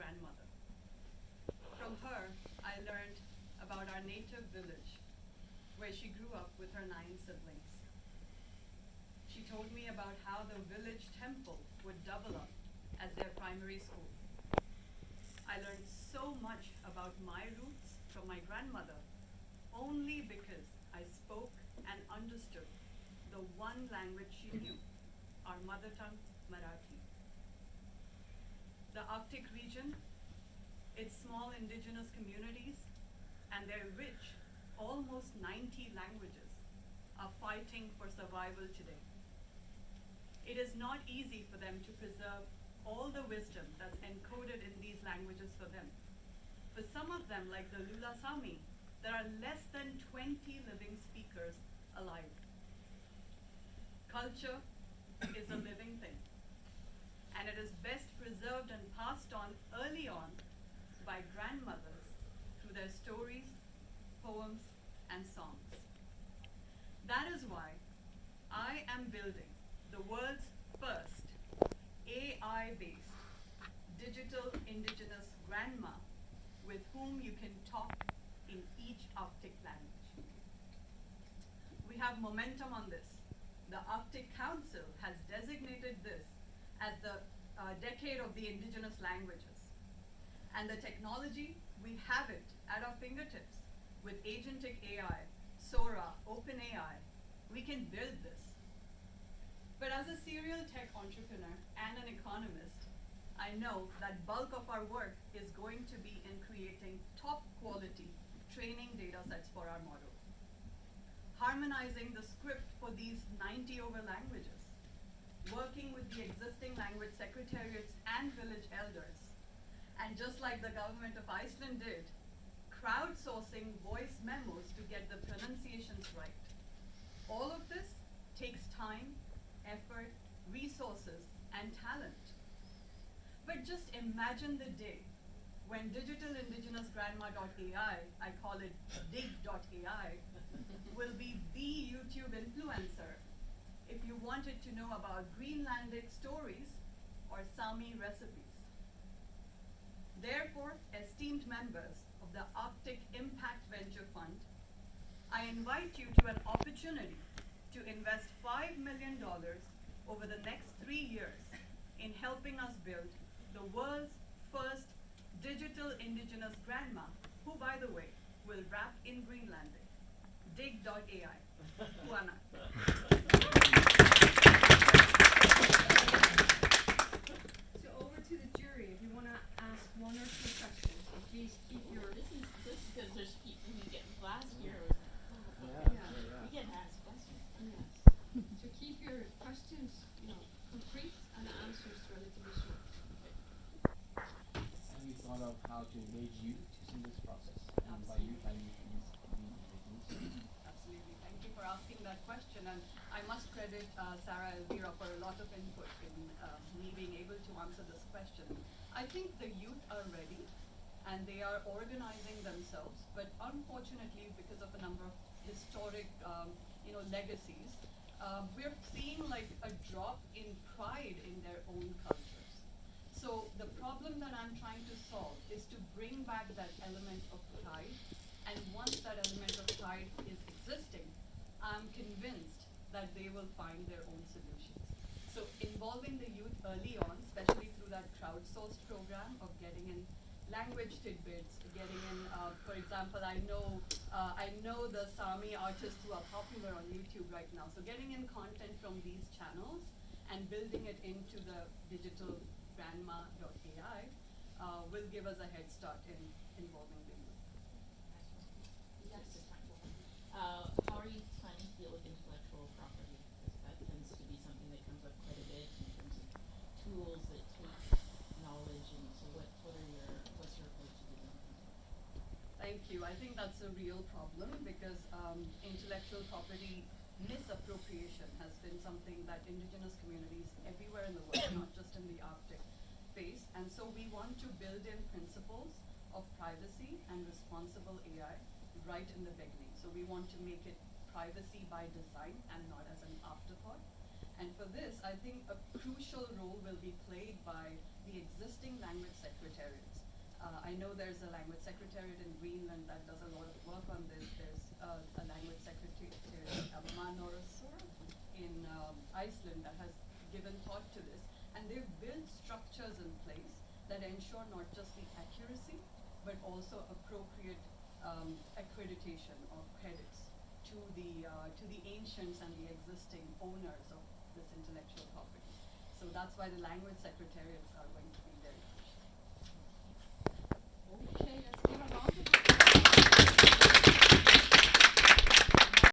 grandmother. From her, I learned about our native village, where she grew up with her 9 siblings. She told me about how the village temple would double up as their primary school. I learned so much about my roots from my grandmother only because I spoke and understood the one language she knew, our mother tongue, Marathi. The Arctic region, its small indigenous communities, and their rich, almost 90 languages are fighting for survival today. It is not easy for them to preserve all the wisdom that's encoded in these languages for them. For some of them, like the Lula Sami, there are less than 20 living speakers alive. Culture is a living thing, and it is best preserved and passed on early on by grandmothers through their stories, poems, and songs. That is why I am building the world's first AI-based digital indigenous grandma with whom you can talk in each Arctic language. We have momentum on this. The Arctic Council has designated this as the decade of the indigenous languages. And the technology, we have it at our fingertips with agentic AI, Sara, OpenAI. We can build this. But as a serial tech entrepreneur and an economist, I know that bulk of our work is going to be in creating top quality training data sets for our model. Harmonizing the script for these 90 over languages, working with the existing language secretariats and village elders, and just like the government of Iceland did, crowdsourcing voice memos to get the pronunciations right. All of this takes time, effort, resources, and talent. But just imagine the day when digital indigenous grandma.ai, I call it dig.ai, will be the YouTube influencer if you wanted to know about Greenlandic stories or Sami recipes. Therefore, esteemed members of the Arctic Impact Venture Fund, I invite you to an opportunity to invest $5 million over the next 3 years in helping us build the world's first digital indigenous grandma, who, by the way, will rap in Greenlandic. Dig.ai. Juana. So over to the jury. If you want to ask 1 or 2 questions, so please keep your. This is because there's people who get last year. We get asked questions. Yes. So keep your questions, concrete and answers relatively short. Have you thought of how to engage youth in this process? And by youth, I mean Absolutely. Thank you for asking that question. And I must credit Sara and Elvira for a lot of input in me being able to answer this question. I think the youth are ready and they are organizing themselves, but unfortunately, because of a number of historic legacies, we're seeing like a drop in pride in their own cultures. So the problem that I'm trying to solve is to bring back that element of pride, and once that element of pride is existing, I'm convinced that they will find their own solutions. So involving the youth early on, especially through that crowdsourced program of getting in language tidbits, getting in, for example, I know the Sami artists who are popular on YouTube right now. So getting in content from these channels and building it into the digital grandma.ai will give us a head start in involving the youth. Yes. How are you planning to deal with intellectual property? Because that tends to be something that comes up quite a bit in terms of tools that take knowledge, and so what's your approach to dealing with that? Thank you. I think that's a real problem because intellectual property misappropriation has been something that indigenous communities everywhere in the world, not just in the Arctic, face. And so we want to build in principles of privacy and responsible AI right in the beginning. So we want to make it privacy by design and not as an afterthought. And for this, I think a crucial role will be played by the existing language secretariats. I know there's a language secretariat in Greenland that does a lot of work on this. There's a language secretariat, Manorasur, in Iceland that has given thought to this. And they've built structures in place that ensure not just the accuracy, but also appropriate accreditation of credits to the ancients and the existing owners of this intellectual property. So that's why the language secretariats are going to be very crucial. Okay, let's give a round of applause.